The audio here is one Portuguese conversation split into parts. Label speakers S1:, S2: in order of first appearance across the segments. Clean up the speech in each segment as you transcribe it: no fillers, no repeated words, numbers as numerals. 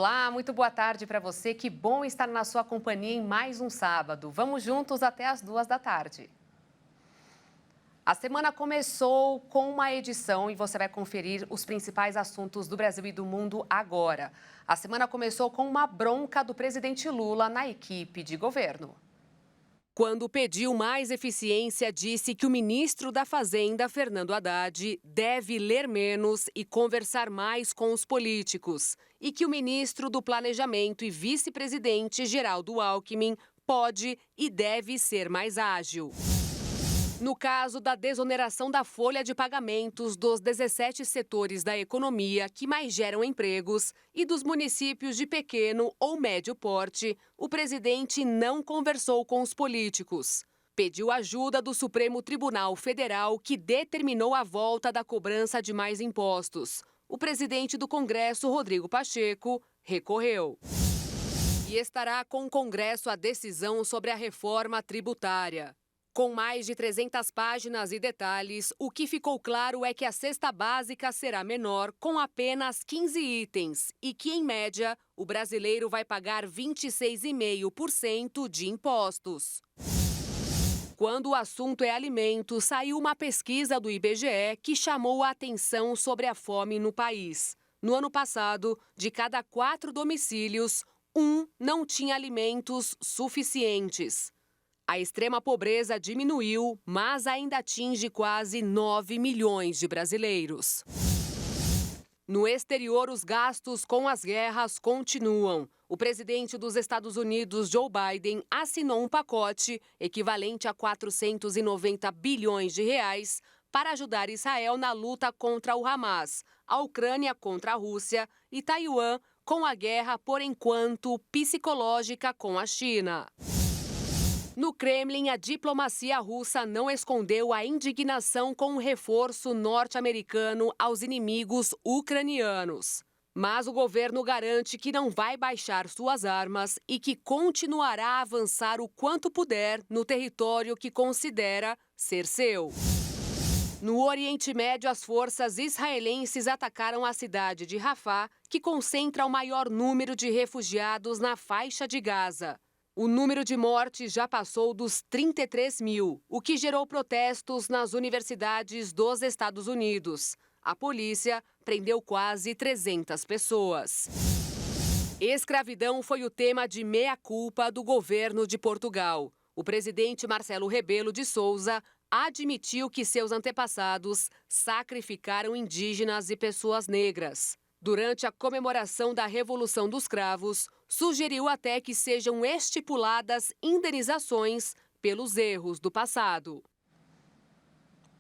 S1: Olá, muito boa tarde para você. Que bom estar na sua companhia em mais um sábado. Vamos juntos até as 2 da tarde. A semana começou com uma edição e você vai conferir os principais assuntos do Brasil e do mundo agora. A semana começou com uma bronca do presidente Lula na equipe de governo. Quando pediu mais eficiência, disse que o ministro da Fazenda, Fernando Haddad, deve ler menos e conversar mais com os políticos. E que o ministro do Planejamento e vice-presidente, Geraldo Alckmin, pode e deve ser mais ágil. No caso da desoneração da folha de pagamentos dos 17 setores da economia que mais geram empregos e dos municípios de pequeno ou médio porte, o presidente não conversou com os políticos. Pediu ajuda do Supremo Tribunal Federal, que determinou a volta da cobrança de mais impostos. O presidente do Congresso, Rodrigo Pacheco, recorreu. E estará com o Congresso a decisão sobre a reforma tributária. Com mais de 300 páginas e detalhes, o que ficou claro é que a cesta básica será menor, com apenas 15 itens, e que, em média, o brasileiro vai pagar 26,5% de impostos. Quando o assunto é alimento, saiu uma pesquisa do IBGE que chamou a atenção sobre a fome no país. No ano passado, de cada 4 domicílios, 1 não tinha alimentos suficientes. A extrema pobreza diminuiu, mas ainda atinge quase 9 milhões de brasileiros. No exterior, os gastos com as guerras continuam. O presidente dos Estados Unidos, Joe Biden, assinou um pacote equivalente a 490 bilhões de reais para ajudar Israel na luta contra o Hamas, a Ucrânia contra a Rússia e Taiwan com a guerra, por enquanto, psicológica com a China. No Kremlin, a diplomacia russa não escondeu a indignação com o reforço norte-americano aos inimigos ucranianos. Mas o governo garante que não vai baixar suas armas e que continuará a avançar o quanto puder no território que considera ser seu. No Oriente Médio, as forças israelenses atacaram a cidade de Rafah, que concentra o maior número de refugiados na faixa de Gaza. O número de mortes já passou dos 33 mil, o que gerou protestos nas universidades dos Estados Unidos. A polícia prendeu quase 300 pessoas. Escravidão foi o tema de meia-culpa do governo de Portugal. O presidente Marcelo Rebelo de Sousa admitiu que seus antepassados sacrificaram indígenas e pessoas negras. Durante a comemoração da Revolução dos Cravos, sugeriu até que sejam estipuladas indenizações pelos erros do passado.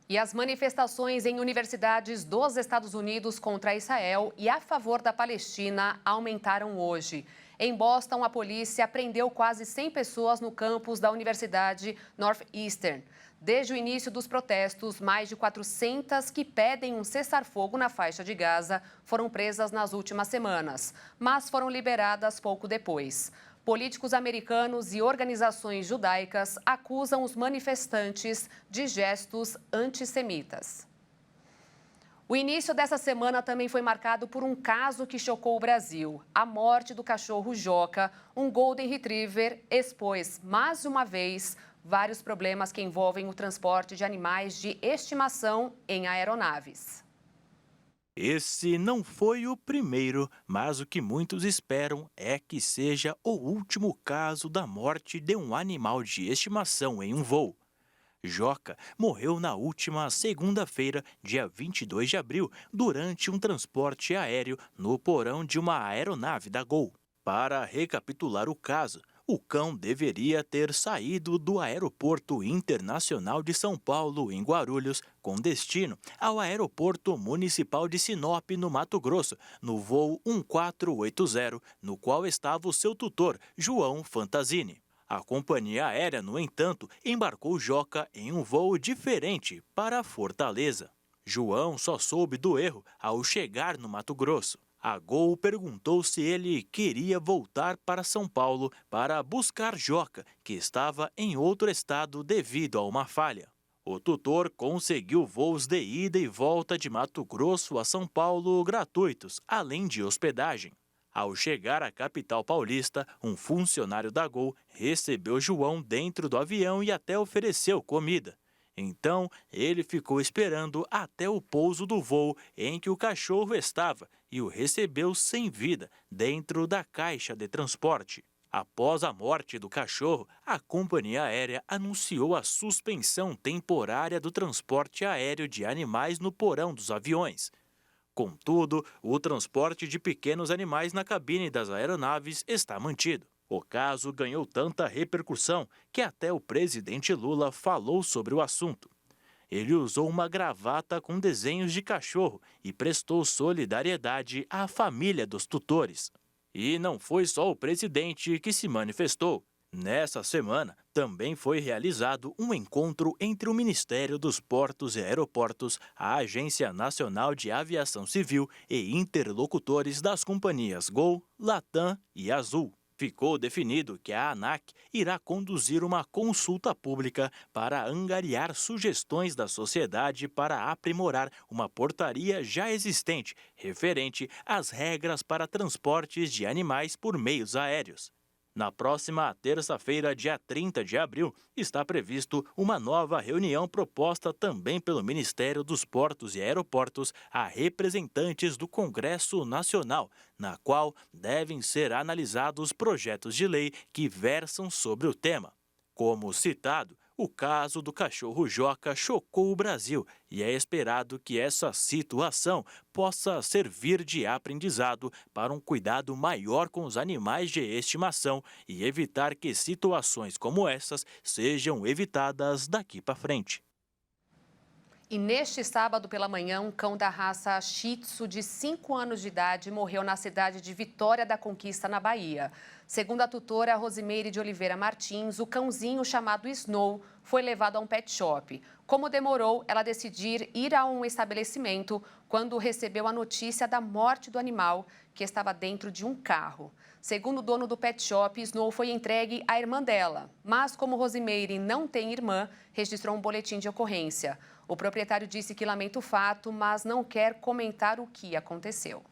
S1: E as manifestações em universidades dos Estados Unidos contra Israel e a favor da Palestina aumentaram hoje. Em Boston, a polícia prendeu quase 100 pessoas no campus da Universidade Northeastern. Desde o início dos protestos, mais de 400 que pedem um cessar-fogo na faixa de Gaza foram presas nas últimas semanas, mas foram liberadas pouco depois. Políticos americanos e organizações judaicas acusam os manifestantes de gestos antissemitas. O início dessa semana também foi marcado por um caso que chocou o Brasil. A morte do cachorro Joca, um Golden Retriever, expôs mais uma vez vários problemas que envolvem o transporte de animais de estimação em aeronaves.
S2: Esse não foi o primeiro, mas o que muitos esperam é que seja o último caso da morte de um animal de estimação em um voo. Joca morreu na última segunda-feira, dia 22 de abril, durante um transporte aéreo no porão de uma aeronave da Gol. Para recapitular o caso, o cão deveria ter saído do Aeroporto Internacional de São Paulo, em Guarulhos, com destino ao Aeroporto Municipal de Sinop, no Mato Grosso, no voo 1480, no qual estava o seu tutor, João Fantasini. A companhia aérea, no entanto, embarcou Joca em um voo diferente para Fortaleza. João só soube do erro ao chegar no Mato Grosso. A Gol perguntou se ele queria voltar para São Paulo para buscar Joca, que estava em outro estado devido a uma falha. O tutor conseguiu voos de ida e volta de Mato Grosso a São Paulo gratuitos, além de hospedagem. Ao chegar à capital paulista, um funcionário da Gol recebeu João dentro do avião e até ofereceu comida. Então, ele ficou esperando até o pouso do voo em que o cachorro estava e o recebeu sem vida dentro da caixa de transporte. Após a morte do cachorro, a companhia aérea anunciou a suspensão temporária do transporte aéreo de animais no porão dos aviões. Contudo, o transporte de pequenos animais na cabine das aeronaves está mantido. O caso ganhou tanta repercussão que até o presidente Lula falou sobre o assunto. Ele usou uma gravata com desenhos de cachorro e prestou solidariedade à família dos tutores. E não foi só o presidente que se manifestou. Nessa semana, também foi realizado um encontro entre o Ministério dos Portos e Aeroportos, a Agência Nacional de Aviação Civil e interlocutores das companhias Gol, Latam e Azul. Ficou definido que a ANAC irá conduzir uma consulta pública para angariar sugestões da sociedade para aprimorar uma portaria já existente referente às regras para transportes de animais por meios aéreos. Na próxima terça-feira, dia 30 de abril, está previsto uma nova reunião proposta também pelo Ministério dos Portos e Aeroportos a representantes do Congresso Nacional, na qual devem ser analisados projetos de lei que versam sobre o tema. Como citado, o caso do cachorro Joca chocou o Brasil e é esperado que essa situação possa servir de aprendizado para um cuidado maior com os animais de estimação e evitar que situações como essas sejam evitadas daqui para frente.
S1: E neste sábado pela manhã, um cão da raça Shih Tzu de 5 anos de idade morreu na cidade de Vitória da Conquista, na Bahia. Segundo a tutora Rosimeire de Oliveira Martins, o cãozinho chamado Snow foi levado a um pet shop. Como demorou ela decidir ir a um estabelecimento quando recebeu a notícia da morte do animal, que estava dentro de um carro. Segundo o dono do pet shop, Snow foi entregue à irmã dela. Mas como Rosimeire não tem irmã, registrou um boletim de ocorrência. O proprietário disse que lamenta o fato, mas não quer comentar o que aconteceu.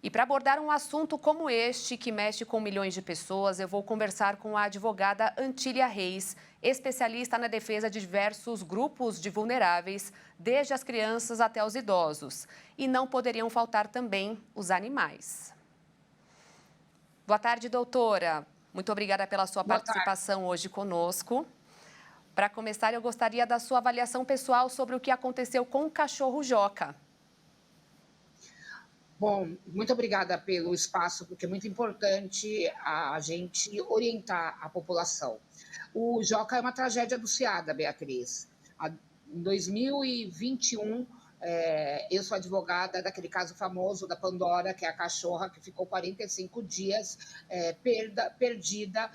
S1: E para abordar um assunto como este, que mexe com milhões de pessoas, eu vou conversar com a advogada Antília Reis, especialista na defesa de diversos grupos de vulneráveis, desde as crianças até os idosos. E não poderiam faltar também os animais. Boa tarde, doutora. Muito obrigada pela sua participação hoje conosco. Para começar, eu gostaria da sua avaliação pessoal sobre o que aconteceu com o cachorro Joca.
S3: Bom, muito obrigada pelo espaço, porque é muito importante a gente orientar a população. O Joca é uma tragédia anunciada, Beatriz. Em 2021, eu sou advogada daquele caso famoso da Pandora, que é a cachorra que ficou 45 dias perdida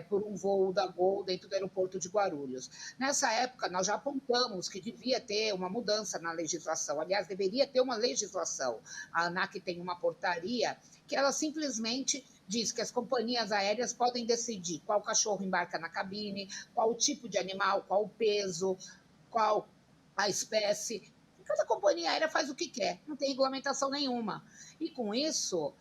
S3: por um voo da Gol dentro do aeroporto de Guarulhos. Nessa época, nós já apontamos que devia ter uma mudança na legislação. Aliás, deveria ter uma legislação. A ANAC tem uma portaria que ela simplesmente diz que as companhias aéreas podem decidir qual cachorro embarca na cabine, qual o tipo de animal, qual o peso, qual a espécie. Cada companhia aérea faz o que quer, não tem regulamentação nenhuma. E com isso,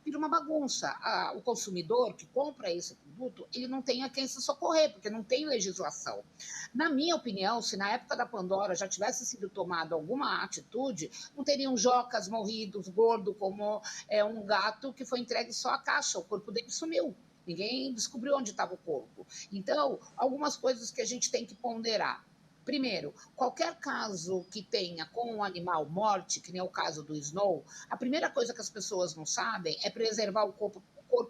S3: vira uma bagunça. O consumidor que compra esse produto, ele não tem a quem se socorrer, porque não tem legislação. Na minha opinião, se na época da Pandora já tivesse sido tomada alguma atitude, não teriam Jocas morridos, gordo, como um gato que foi entregue só a caixa, o corpo dele sumiu. Ninguém descobriu onde estava o corpo. Então, algumas coisas que a gente tem que ponderar. Primeiro, qualquer caso que tenha com um animal morte, que nem o caso do Snow, a primeira coisa que as pessoas não sabem é preservar o corpo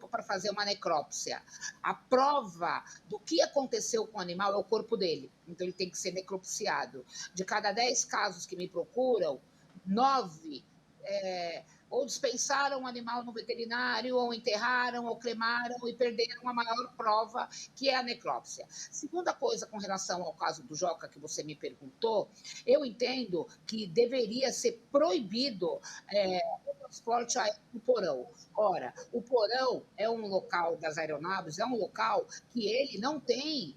S3: para fazer uma necrópsia. A prova do que aconteceu com o animal é o corpo dele, então ele tem que ser necropsiado. De cada 10 casos que me procuram, 9 ou dispensaram o animal no veterinário, ou enterraram, ou cremaram e perderam a maior prova, que é a necrópsia. Segunda coisa com relação ao caso do Joca, que você me perguntou, eu entendo que deveria ser proibido o transporte aéreo no porão. Ora, o porão é um local das aeronaves, é um local que ele não tem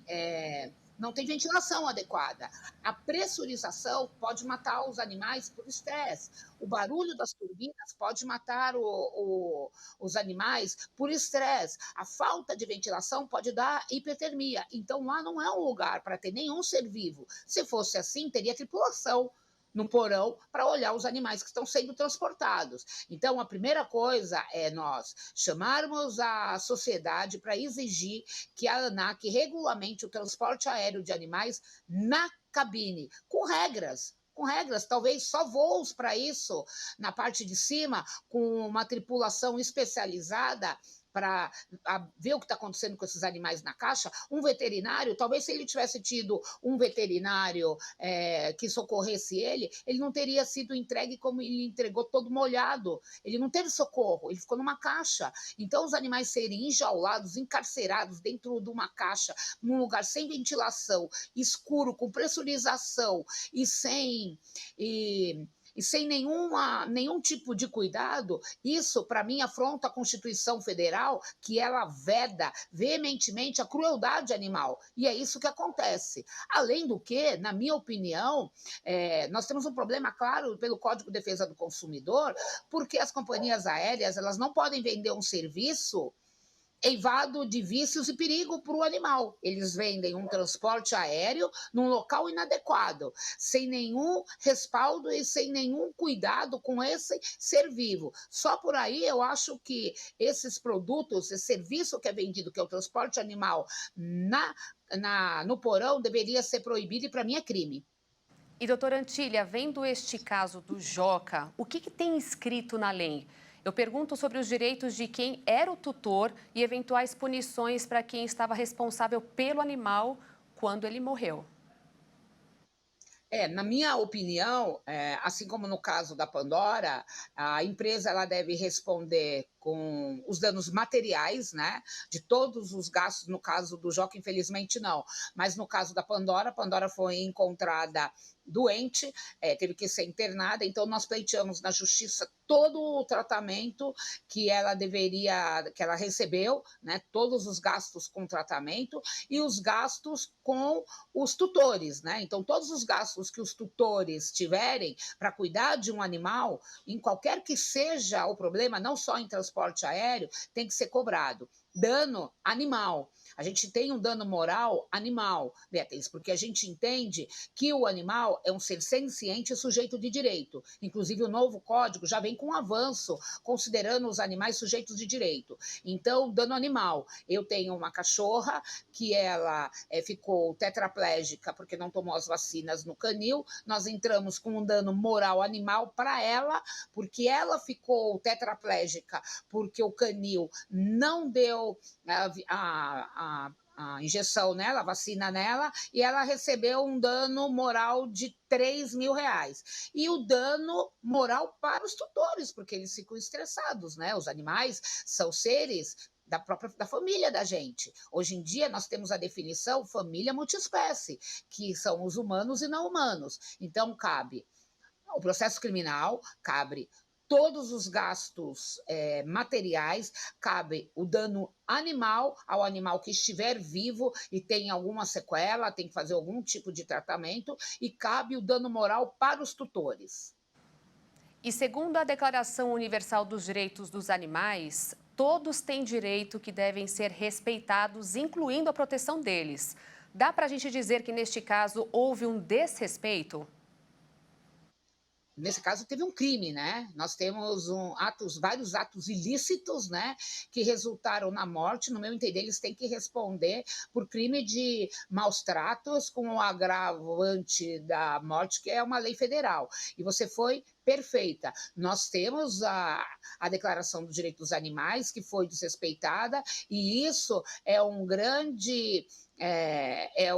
S3: não tem ventilação adequada. A pressurização pode matar os animais por estresse. O barulho das turbinas pode matar os animais por estresse. A falta de ventilação pode dar hipertermia. Então, lá não é um lugar para ter nenhum ser vivo. Se fosse assim, teria tripulação no porão para olhar os animais que estão sendo transportados. Então, a primeira coisa é nós chamarmos a sociedade para exigir que a ANAC regulamente o transporte aéreo de animais na cabine, com regras, talvez só voos para isso, na parte de cima, com uma tripulação especializada para ver o que está acontecendo com esses animais na caixa, um veterinário, talvez se ele tivesse tido um veterinário que socorresse ele não teria sido entregue como ele entregou todo molhado. Ele não teve socorro, ele ficou numa caixa. Então, os animais serem enjaulados, encarcerados dentro de uma caixa, num lugar sem ventilação, escuro, com pressurização e sem nenhum tipo de cuidado, isso, para mim, afronta a Constituição Federal, que ela veda veementemente a crueldade animal. E é isso que acontece. Além do que, na minha opinião, nós temos um problema claro pelo Código de Defesa do Consumidor, porque as companhias aéreas elas não podem vender um serviço eivado de vícios e perigo para o animal. Eles vendem um transporte aéreo num local inadequado, sem nenhum respaldo e sem nenhum cuidado com esse ser vivo. Só por aí eu acho que esses produtos, esse serviço que é vendido, que é o transporte animal no porão, deveria ser proibido e para mim é crime.
S1: E, doutora Antília, vendo este caso do Joca, o que tem escrito na lei? Eu pergunto sobre os direitos de quem era o tutor e eventuais punições para quem estava responsável pelo animal quando ele morreu.
S3: Na minha opinião, assim como no caso da Pandora, a empresa ela deve responder com os danos materiais, né, de todos os gastos. No caso do Joca, infelizmente não, mas no caso da Pandora, a Pandora foi encontrada doente, teve que ser internada, então nós pleiteamos na justiça todo o tratamento que ela recebeu, né, todos os gastos com tratamento e os gastos com os tutores, né? Então todos os gastos que os tutores tiverem para cuidar de um animal, em qualquer que seja o problema, não só em transporte aéreo, tem que ser cobrado. Dano animal. A gente tem um dano moral animal, Beatriz, porque a gente entende que o animal é um ser senciente e sujeito de direito. Inclusive, o novo código já vem com um avanço, considerando os animais sujeitos de direito. Então, dano animal. Eu tenho uma cachorra que ela ficou tetraplégica porque não tomou as vacinas no canil. Nós entramos com um dano moral animal para ela, porque ela ficou tetraplégica porque o canil não deu a injeção nela, a vacina nela, e ela recebeu um dano moral de R$ 3.000. E o dano moral para os tutores, porque eles ficam estressados, né? Os animais são seres da família da gente. Hoje em dia, nós temos a definição família multiespécie, que são os humanos e não humanos. Então, cabe o processo criminal, cabe todos os gastos materiais, cabe o dano animal ao animal que estiver vivo e tem alguma sequela, tem que fazer algum tipo de tratamento, e cabe o dano moral para os tutores.
S1: E segundo a Declaração Universal dos Direitos dos Animais, todos têm direito que devem ser respeitados, incluindo a proteção deles. Dá para a gente dizer que, neste caso, houve um desrespeito?
S3: Nesse caso, teve um crime, né? Nós temos vários atos ilícitos, né? Que resultaram na morte. No meu entender, eles têm que responder por crime de maus tratos com o agravante da morte, que é uma lei federal. E você foi perfeita. Nós temos a Declaração dos Direitos dos Animais, que foi desrespeitada, e isso é um grande... É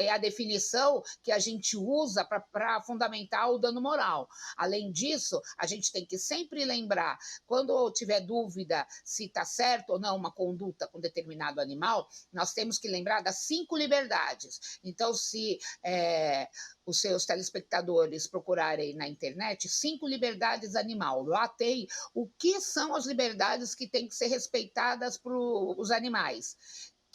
S3: a definição que a gente usa para fundamentar o dano moral. Além disso, a gente tem que sempre lembrar, quando tiver dúvida se está certo ou não uma conduta com determinado animal, nós temos que lembrar das 5 liberdades. Então, se os seus telespectadores procurarem na internet 5 liberdades animal, lá tem o que são as liberdades que têm que ser respeitadas para os animais,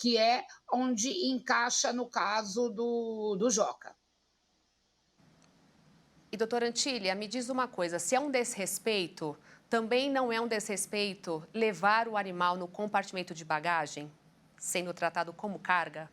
S3: que é onde encaixa no caso do Joca.
S1: E, doutora Antília, me diz uma coisa, se é um desrespeito, também não é um desrespeito levar o animal no compartimento de bagagem, sendo tratado como carga?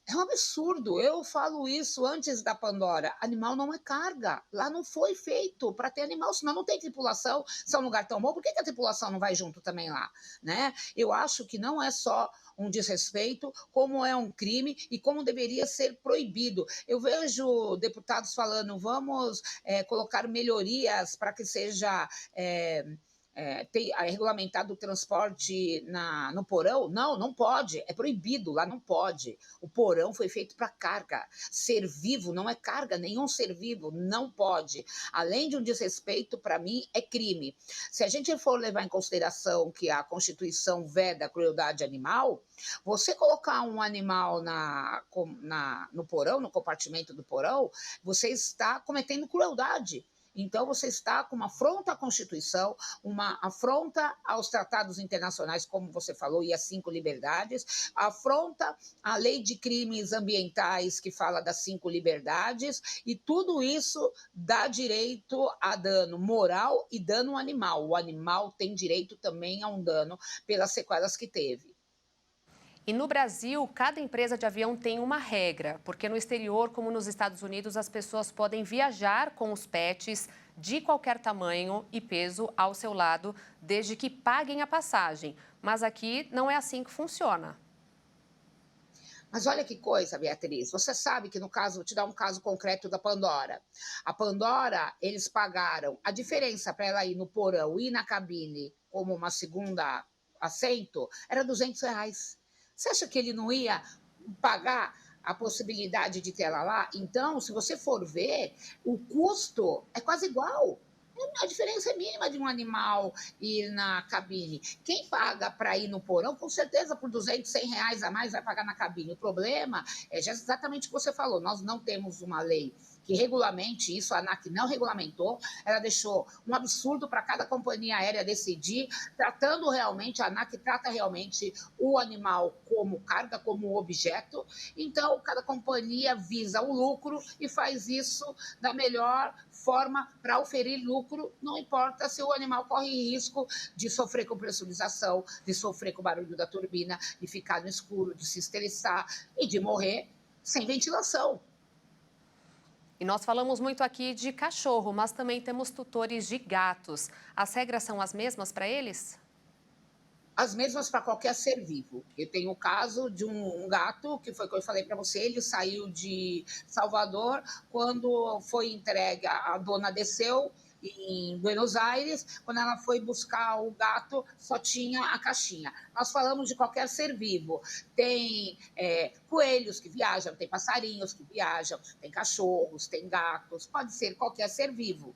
S3: É um absurdo. Eu falo isso antes da Pandora. Animal não é carga. Lá não foi feito para ter animal, senão não tem tripulação. Se é um lugar tão bom, por que a tripulação não vai junto também lá? Né? Eu acho que não é só um desrespeito, como é um crime e como deveria ser proibido. Eu vejo deputados falando, vamos colocar melhorias para que seja regulamentado o transporte no porão. Não, não pode, é proibido, lá não pode. O porão foi feito para carga. Ser vivo não é carga, nenhum ser vivo não pode. Além de um desrespeito, para mim, é crime. Se a gente for levar em consideração que a Constituição veda a crueldade animal, você colocar um animal no porão, no compartimento do porão, você está cometendo crueldade. Então, você está com uma afronta à Constituição, uma afronta aos tratados internacionais, como você falou, e às 5 liberdades, afronta à lei de crimes ambientais, que fala das 5 liberdades, e tudo isso dá direito a dano moral e dano animal. O animal tem direito também a um dano pelas sequelas que teve.
S1: E no Brasil, cada empresa de avião tem uma regra, porque no exterior, como nos Estados Unidos, as pessoas podem viajar com os pets de qualquer tamanho e peso ao seu lado, desde que paguem a passagem. Mas aqui não é assim que funciona.
S3: Mas olha que coisa, Beatriz. Você sabe que no caso, vou te dar um caso concreto da Pandora. A Pandora, eles pagaram a diferença para ela ir no porão e na cabine como uma segunda assento, era R$ 200. Você acha que ele não ia pagar a possibilidade de ter ela lá? Então, se você for ver, o custo é quase igual. A diferença é mínima de um animal ir na cabine. Quem paga para ir no porão, com certeza por 200, R$ 100 a mais vai pagar na cabine. O problema é exatamente o que você falou. Nós não temos uma lei que regulamente isso, a ANAC não regulamentou, ela deixou um absurdo para cada companhia aérea decidir, tratando realmente, a ANAC trata realmente o animal como carga, como objeto, então cada companhia visa o lucro e faz isso da melhor forma para oferir lucro, não importa se o animal corre risco de sofrer com pressurização, de sofrer com o barulho da turbina, de ficar no escuro, de se estressar e de morrer sem ventilação.
S1: E nós falamos muito aqui de cachorro, mas também temos tutores de gatos. As regras são as mesmas para eles?
S3: As mesmas para qualquer ser vivo. Eu tenho o caso de um gato, que foi o que eu falei para você, ele saiu de Salvador, quando foi entregue, a dona desceu em Buenos Aires, quando ela foi buscar o gato, só tinha a caixinha. Nós falamos de qualquer ser vivo. Tem coelhos que viajam, tem passarinhos que viajam, tem cachorros, tem gatos, pode ser qualquer ser vivo.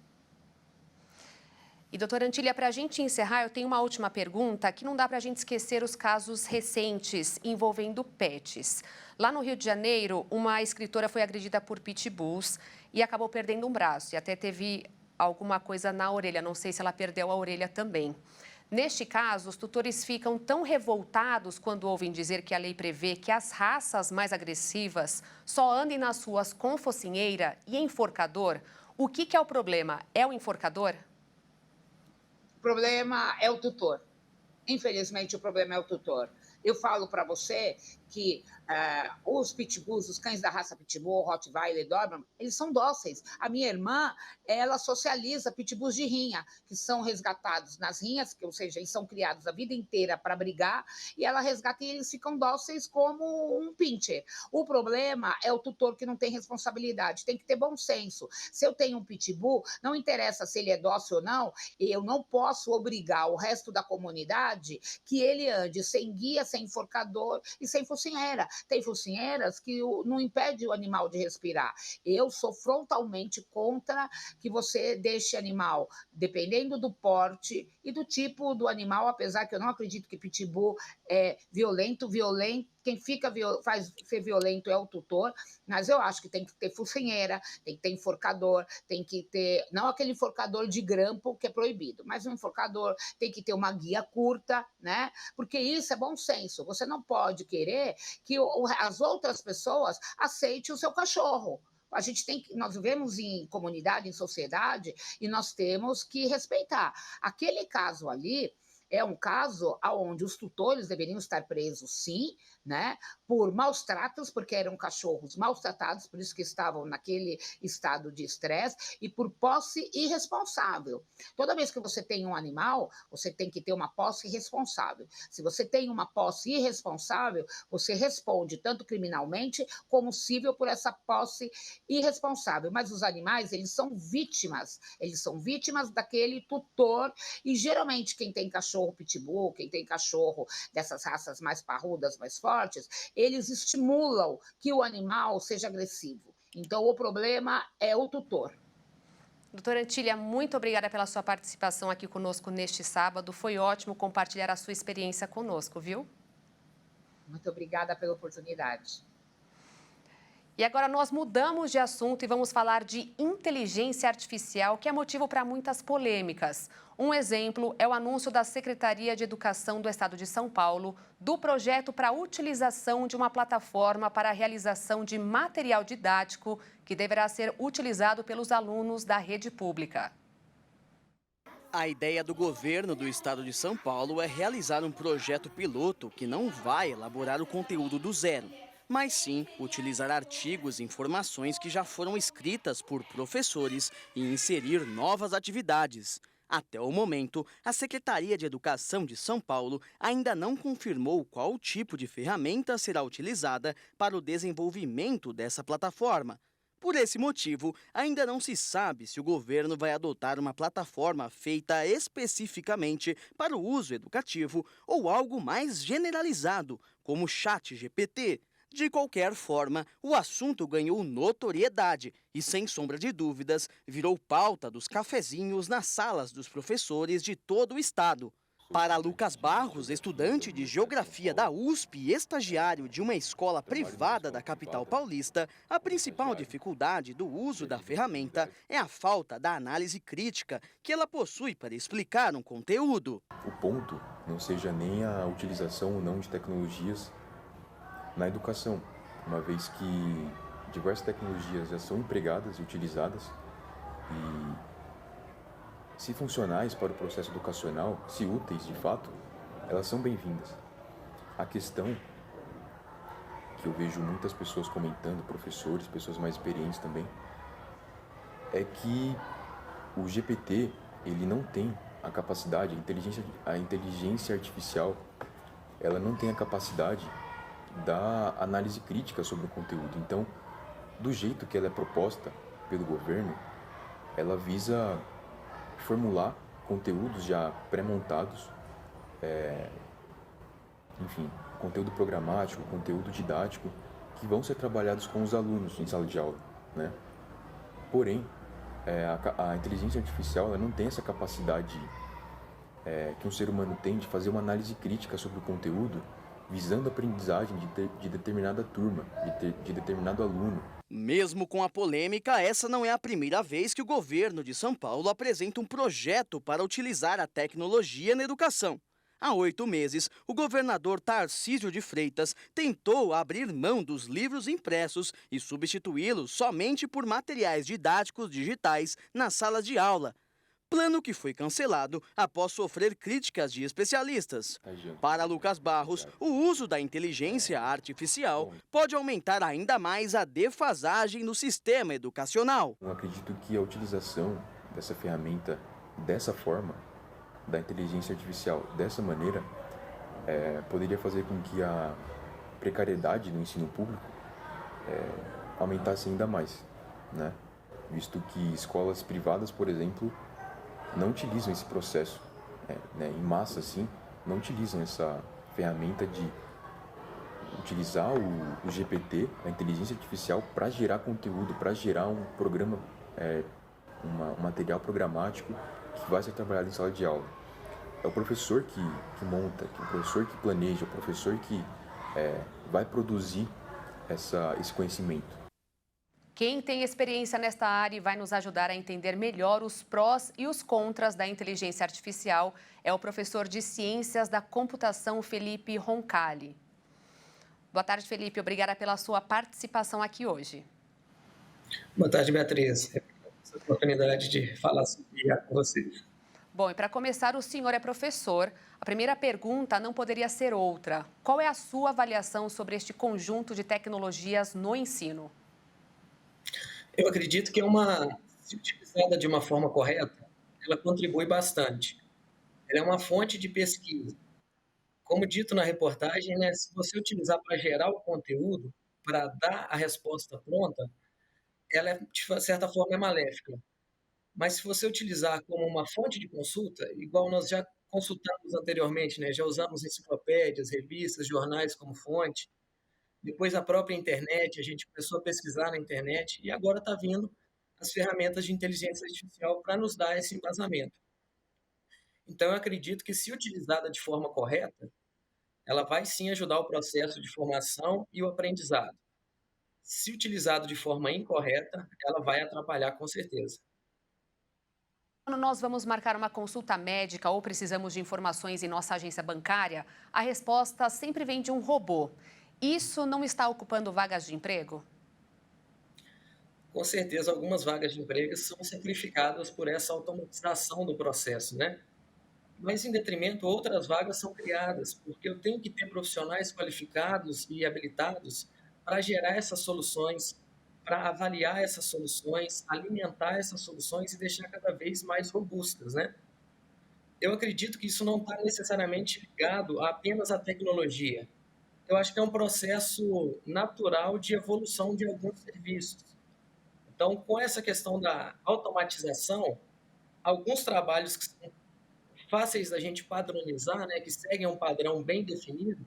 S1: E, doutora Antília, para a gente encerrar, eu tenho uma última pergunta que não dá para a gente esquecer os casos recentes envolvendo pets. Lá no Rio de Janeiro, uma escritora foi agredida por pitbulls e acabou perdendo um braço e até teve alguma coisa na orelha, não sei se ela perdeu a orelha também. Neste caso, os tutores ficam tão revoltados quando ouvem dizer que a lei prevê que as raças mais agressivas só andem nas ruas com focinheira e enforcador. O que é o problema? É o enforcador?
S3: O problema é o tutor. Infelizmente, o problema é o tutor. Eu falo para você que os pitbulls, os cães da raça pitbull, Rottweiler, Doberman, eles são dóceis. A minha irmã, ela socializa pitbulls de rinha, que são resgatados nas rinhas, ou seja, eles são criados a vida inteira para brigar, e ela resgata e eles ficam dóceis como um pincher. O problema é o tutor que não tem responsabilidade, tem que ter bom senso. Se eu tenho um pitbull, não interessa se ele é dócil ou não, eu não posso obrigar o resto da comunidade que ele ande sem guia, sem enforcador e sem focinheira. Tem focinheiras que não impede o animal de respirar. Eu sou frontalmente contra que você deixe animal, dependendo do porte e do tipo do animal, apesar que eu não acredito que pitbull é violento, quem faz ser violento é o tutor, mas eu acho que tem que ter focinheira, tem que ter enforcador, tem que ter, não aquele enforcador de grampo que é proibido, mas um enforcador, tem que ter uma guia curta, né? Porque isso é bom senso. Você não pode querer que as outras pessoas aceitem o seu cachorro. Nós vivemos em comunidade, em sociedade, e nós temos que respeitar. Aquele caso ali é um caso onde os tutores deveriam estar presos, sim, né, por maus tratos, porque eram cachorros maltratados, por isso que estavam naquele estado de estresse, e por posse irresponsável. Toda vez que você tem um animal, você tem que ter uma posse responsável. Se você tem uma posse irresponsável, você responde tanto criminalmente como civil por essa posse irresponsável. Mas os animais, eles são vítimas daquele tutor, e geralmente quem tem cachorro pitbull, quem tem cachorro dessas raças mais parrudas, mais fortes, eles estimulam que o animal seja agressivo. Então, o problema é o tutor.
S1: Doutora Antília, muito obrigada pela sua participação aqui conosco neste sábado. Foi ótimo compartilhar a sua experiência conosco, viu?
S3: Muito obrigada pela oportunidade.
S1: E agora nós mudamos de assunto e vamos falar de inteligência artificial, que é motivo para muitas polêmicas. Um exemplo é o anúncio da Secretaria de Educação do Estado de São Paulo do projeto para a utilização de uma plataforma para a realização de material didático que deverá ser utilizado pelos alunos da rede pública.
S4: A ideia do governo do Estado de São Paulo é realizar um projeto piloto que não vai elaborar o conteúdo do zero, mas sim utilizar artigos e informações que já foram escritas por professores e inserir novas atividades. Até o momento, a Secretaria de Educação de São Paulo ainda não confirmou qual tipo de ferramenta será utilizada para o desenvolvimento dessa plataforma. Por esse motivo, ainda não se sabe se o governo vai adotar uma plataforma feita especificamente para o uso educativo ou algo mais generalizado, como o ChatGPT. De qualquer forma, o assunto ganhou notoriedade e, sem sombra de dúvidas, virou pauta dos cafezinhos nas salas dos professores de todo o estado. Para Lucas Barros, estudante de Geografia da USP e estagiário de uma escola privada da capital paulista, a principal dificuldade do uso da ferramenta é a falta da análise crítica que ela possui para explicar um conteúdo.
S5: O ponto não seja nem a utilização ou não de tecnologias na educação, uma vez que diversas tecnologias já são empregadas e utilizadas e, se funcionais para o processo educacional, se úteis de fato, elas são bem-vindas. A questão que eu vejo muitas pessoas comentando, professores, pessoas mais experientes também, é que o GPT, ele não tem a capacidade, a inteligência artificial, ela não tem a capacidade da análise crítica sobre o conteúdo. Então, do jeito que ela é proposta pelo governo, ela visa formular conteúdos já pré-montados, enfim, conteúdo programático, conteúdo didático, que vão ser trabalhados com os alunos em sala de aula, né? Porém, a inteligência artificial ela não tem essa capacidade que um ser humano tem de fazer uma análise crítica sobre o conteúdo, visando a aprendizagem de determinada turma, de determinado aluno.
S4: Mesmo com a polêmica, essa não é a primeira vez que o governo de São Paulo apresenta um projeto para utilizar a tecnologia na educação. Há 8 meses, o governador Tarcísio de Freitas tentou abrir mão dos livros impressos e substituí-los somente por materiais didáticos digitais nas salas de aula. Plano que foi cancelado após sofrer críticas de especialistas. Para Lucas Barros, o uso da inteligência artificial pode aumentar ainda mais a defasagem no sistema educacional.
S5: Eu acredito que a utilização dessa ferramenta dessa forma, da inteligência artificial dessa maneira, poderia fazer com que a precariedade no ensino público aumentasse ainda mais, né? Visto que escolas privadas, por exemplo, não utilizam esse processo, em massa, assim, não utilizam essa ferramenta de utilizar o GPT, a inteligência artificial, para gerar conteúdo, para gerar um programa, um material programático que vai ser trabalhado em sala de aula. É o professor que monta, é o professor que planeja, é o professor que vai produzir esse conhecimento.
S1: Quem tem experiência nesta área e vai nos ajudar a entender melhor os prós e os contras da inteligência artificial é o professor de Ciências da Computação, Felipe Roncalli. Boa tarde, Felipe. Obrigada pela sua participação aqui hoje.
S6: Boa tarde, Beatriz. Essa oportunidade de falar sobre IA com vocês.
S1: Bom, e para começar, o senhor é professor. A primeira pergunta não poderia ser outra. Qual é a sua avaliação sobre este conjunto de tecnologias no ensino?
S6: Eu acredito que se utilizada de uma forma correta, ela contribui bastante. Ela é uma fonte de pesquisa. Como dito na reportagem, né, se você utilizar para gerar o conteúdo, para dar a resposta pronta, ela, de certa forma, é maléfica. Mas se você utilizar como uma fonte de consulta, igual nós já consultamos anteriormente, né, já usamos enciclopédias, revistas, jornais como fonte, depois a própria internet, a gente começou a pesquisar na internet e agora está vindo as ferramentas de inteligência artificial para nos dar esse embasamento. Então, eu acredito que, se utilizada de forma correta, ela vai sim ajudar o processo de formação e o aprendizado. Se utilizado de forma incorreta, ela vai atrapalhar com certeza.
S1: Quando nós vamos marcar uma consulta médica ou precisamos de informações em nossa agência bancária, a resposta sempre vem de um robô. Isso não está ocupando vagas de emprego?
S6: Com certeza, algumas vagas de emprego são simplificadas por essa automatização do processo, né? Mas, em detrimento, outras vagas são criadas, porque eu tenho que ter profissionais qualificados e habilitados para gerar essas soluções, para avaliar essas soluções, alimentar essas soluções e deixar cada vez mais robustas, né? Eu acredito que isso não está necessariamente ligado apenas à tecnologia. Eu acho que é um processo natural de evolução de alguns serviços. Então, com essa questão da automatização, alguns trabalhos que são fáceis da gente padronizar, né, que seguem um padrão bem definido,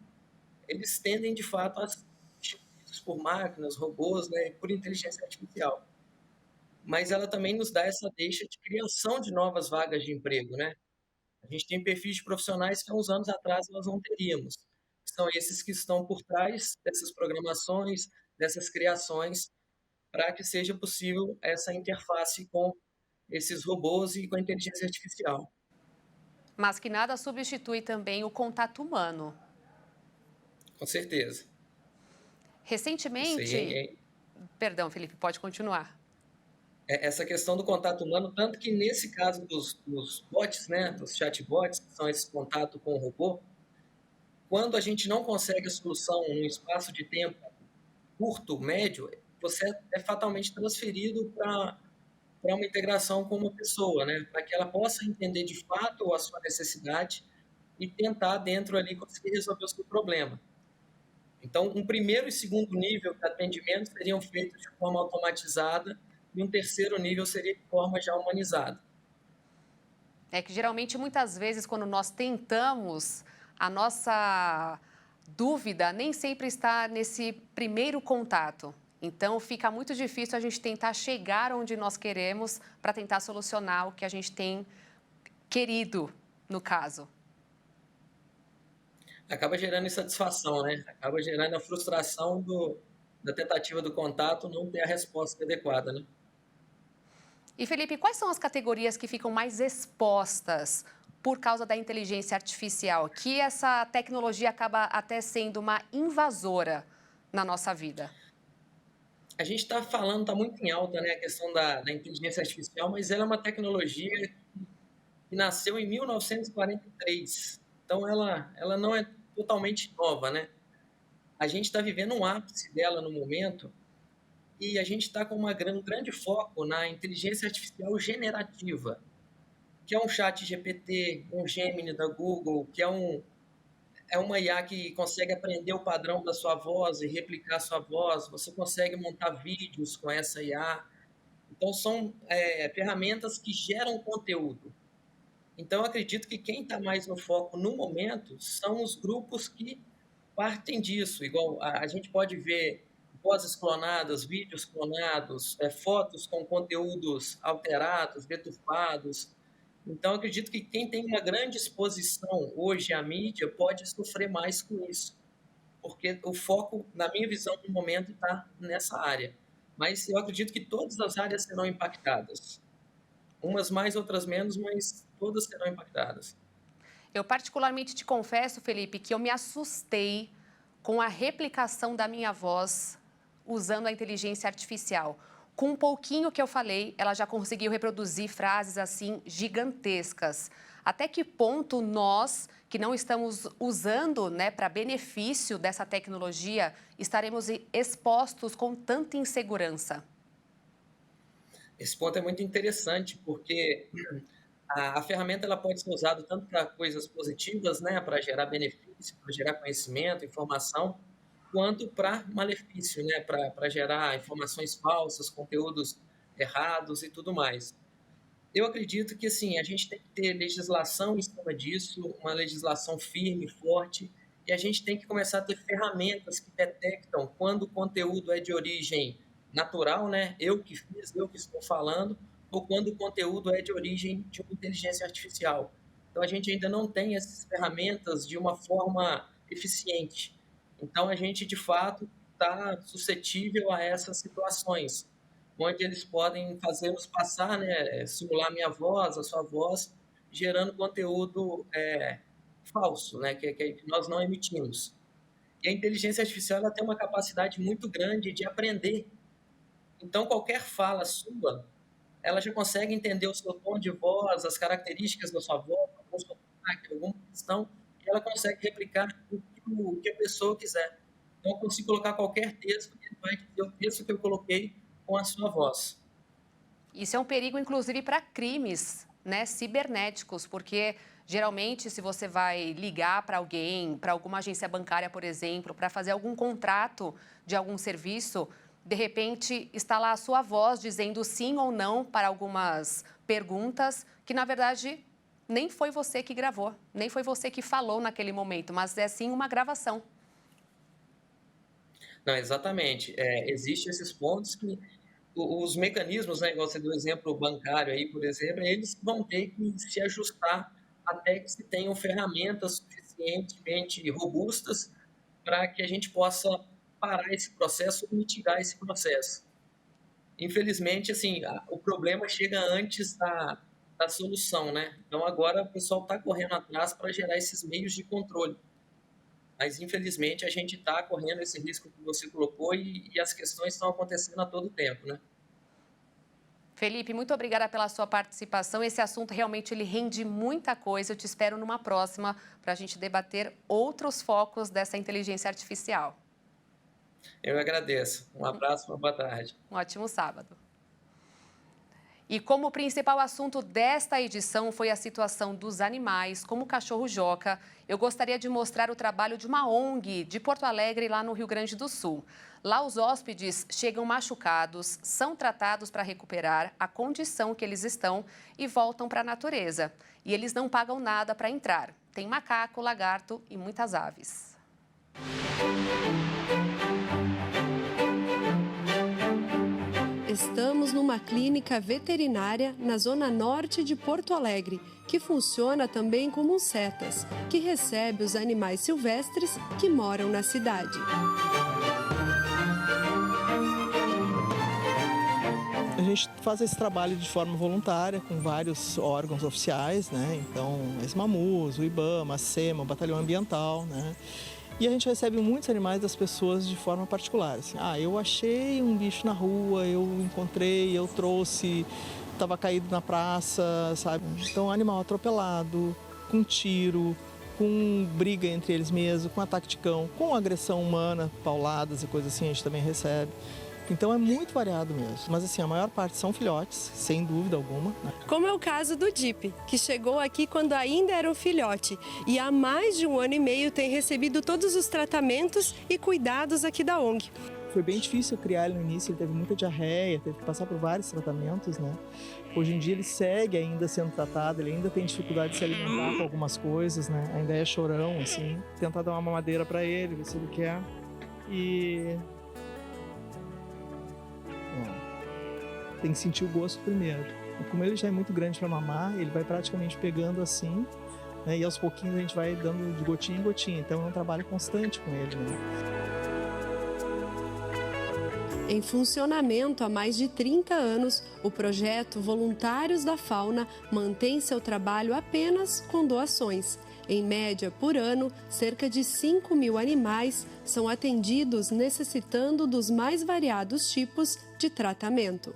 S6: eles tendem, de fato, a ser substituídos por máquinas, robôs, né, por inteligência artificial. Mas ela também nos dá essa deixa de criação de novas vagas de emprego, né? A gente tem perfis de profissionais que há uns anos atrás nós não teríamos. São esses que estão por trás dessas programações, dessas criações, para que seja possível essa interface com esses robôs e com a inteligência artificial.
S1: Mas que nada substitui também o contato humano.
S6: Com certeza.
S1: Recentemente... Perdão, Felipe, pode continuar.
S6: Essa questão do contato humano, tanto que nesse caso dos bots, né, dos chatbots, que são esse contato com o robô, quando a gente não consegue a solução num espaço de tempo curto, médio, você é fatalmente transferido para uma integração com uma pessoa, né, para que ela possa entender de fato a sua necessidade e tentar dentro ali conseguir resolver o seu problema. Então, um primeiro e segundo nível de atendimento seriam feitos de forma automatizada e um terceiro nível seria de forma já humanizada.
S1: É que geralmente, muitas vezes, quando nós tentamos, a nossa dúvida nem sempre está nesse primeiro contato. Então, fica muito difícil a gente tentar chegar onde nós queremos para tentar solucionar o que a gente tem querido, no caso.
S6: Acaba gerando insatisfação, né? Acaba gerando a frustração da tentativa do contato não ter a resposta adequada, né?
S1: E, Felipe, quais são as categorias que ficam mais expostas por causa da inteligência artificial? Que essa tecnologia acaba até sendo uma invasora na nossa vida?
S6: A gente está falando, está muito em alta, né, a questão da inteligência artificial, mas ela é uma tecnologia que nasceu em 1943. Então, ela não é totalmente nova, né? A gente está vivendo um ápice dela no momento e a gente está com um grande foco na inteligência artificial generativa, que é um chat GPT, um Gemini da Google, que é uma IA que consegue aprender o padrão da sua voz e replicar a sua voz. Você consegue montar vídeos com essa IA. Então, são ferramentas que geram conteúdo. Então, eu acredito que quem está mais no foco no momento são os grupos que partem disso. Igual a gente pode ver vozes clonadas, vídeos clonados, fotos com conteúdos alterados, deturpados. Então, eu acredito que quem tem uma grande exposição hoje à mídia pode sofrer mais com isso. porque o foco, na minha visão, no momento, está nessa área. Mas eu acredito que todas as áreas serão impactadas. Umas mais, outras menos, mas todas serão impactadas.
S1: Eu particularmente te confesso, Felipe, que eu me assustei com a replicação da minha voz usando a inteligência artificial. Com um pouquinho que eu falei, ela já conseguiu reproduzir frases assim gigantescas. Até que ponto nós, que não estamos usando, né, para benefício dessa tecnologia, estaremos expostos com tanta insegurança?
S6: Esse ponto é muito interessante, porque a ferramenta ela pode ser usada tanto para coisas positivas, né, para gerar benefício, para gerar conhecimento, informação, quanto para malefício, né, para gerar informações falsas, conteúdos errados e tudo mais. Eu acredito que, assim, a gente tem que ter legislação em cima disso, uma legislação firme, forte, e a gente tem que começar a ter ferramentas que detectam quando o conteúdo é de origem natural, né? Eu que fiz, eu que estou falando, ou quando o conteúdo é de origem de uma inteligência artificial. Então, a gente ainda não tem essas ferramentas de uma forma eficiente. Então, a gente, de fato, está suscetível a essas situações onde eles podem fazer-nos passar, né, simular minha voz, a sua voz, gerando conteúdo falso, né, que nós não emitimos. E a inteligência artificial ela tem uma capacidade muito grande de aprender. Então, qualquer fala sua, ela já consegue entender o seu tom de voz, as características da sua voz, algum sotaque, alguma questão, e ela consegue replicar o que a pessoa quiser. Então, eu consigo colocar qualquer texto, e ele vai dizer o texto que eu coloquei com a sua voz.
S1: Isso é um perigo, inclusive, para crimes, né, cibernéticos, porque geralmente, se você vai ligar para alguém, para alguma agência bancária, por exemplo, para fazer algum contrato de algum serviço, de repente está lá a sua voz dizendo sim ou não para algumas perguntas que, na verdade, nem foi você que gravou, nem foi você que falou naquele momento, mas é sim uma gravação.
S6: Não, exatamente. Existem esses pontos que os mecanismos, né, igual você deu o exemplo bancário aí, por exemplo, eles vão ter que se ajustar até que se tenham ferramentas suficientemente robustas para que a gente possa parar esse processo ou mitigar esse processo. Infelizmente, assim, o problema chega antes da solução, né? Então, agora o pessoal está correndo atrás para gerar esses meios de controle. Mas, infelizmente, a gente está correndo esse risco que você colocou e as questões estão acontecendo a todo tempo, né?
S1: Felipe, muito obrigada pela sua participação. Esse assunto realmente ele rende muita coisa. Eu te espero numa próxima para a gente debater outros focos dessa inteligência artificial.
S6: Eu agradeço. Um abraço, uma boa tarde.
S1: Um ótimo sábado. E como principal assunto desta edição foi a situação dos animais, como o cachorro Joca, eu gostaria de mostrar o trabalho de uma ONG de Porto Alegre, lá no Rio Grande do Sul. Lá os hóspedes chegam machucados, são tratados para recuperar a condição que eles estão e voltam para a natureza. E eles não pagam nada para entrar. Tem macaco, lagarto e muitas aves.
S7: Estamos numa clínica veterinária na zona norte de Porto Alegre, que funciona também como um CETAS, que recebe os animais silvestres que moram na cidade.
S8: A gente faz esse trabalho de forma voluntária com vários órgãos oficiais, né? Então, a SMAMUS, o IBAMA, a SEMA, o Batalhão Ambiental, né? E a gente recebe muitos animais das pessoas de forma particular. Assim, eu achei um bicho na rua, eu encontrei, eu trouxe, estava caído na praça, sabe? Então, animal atropelado, com tiro, com briga entre eles mesmos, com ataque de cão, com agressão humana, pauladas e coisas assim, a gente também recebe. Então é muito variado mesmo, mas assim, a maior parte são filhotes, sem dúvida alguma, né?
S7: Como é o caso do Deep, que chegou aqui quando ainda era um filhote e há mais de 1 ano e meio tem recebido todos os tratamentos e cuidados aqui da ONG.
S8: Foi bem difícil criar ele no início, ele teve muita diarreia, teve que passar por vários tratamentos, né? Hoje em dia ele segue ainda sendo tratado, ele ainda tem dificuldade de se alimentar com algumas coisas, né? Ainda é chorão, assim. Tentar dar uma mamadeira para ele, ver se ele quer. E tem que sentir o gosto primeiro. E como ele já é muito grande para mamar, ele vai praticamente pegando assim né? E aos pouquinhos a gente vai dando de gotinha em gotinha. Então é um trabalho constante com ele, né?
S7: Em funcionamento há mais de 30 anos, o projeto Voluntários da Fauna mantém seu trabalho apenas com doações. Em média, por ano, cerca de 5.000 animais são atendidos necessitando dos mais variados tipos de tratamento.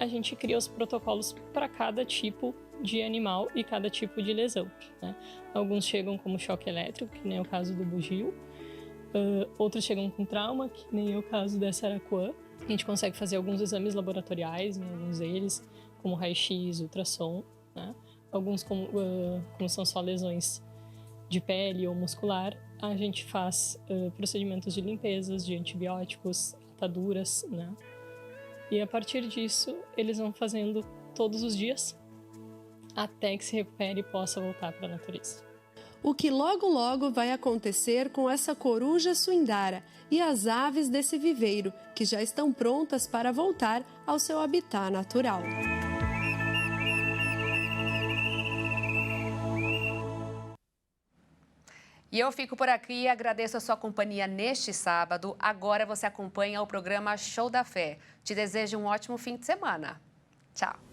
S9: A gente cria os protocolos para cada tipo de animal e cada tipo de lesão, né? Alguns chegam como choque elétrico, que nem é o caso do bugio. Outros chegam com trauma, que nem é o caso dessa araquã. A gente consegue fazer alguns exames laboratoriais em alguns deles, como raio-x, ultrassom, né? Alguns, como são só lesões de pele ou muscular, a gente faz procedimentos de limpezas, de antibióticos, ataduras, né? E a partir disso, eles vão fazendo todos os dias, até que se recupere e possa voltar para a natureza.
S7: O que logo logo vai acontecer com essa coruja suindara e as aves desse viveiro, que já estão prontas para voltar ao seu habitat natural.
S1: E eu fico por aqui e agradeço a sua companhia neste sábado. Agora você acompanha o programa Show da Fé. Te desejo um ótimo fim de semana. Tchau!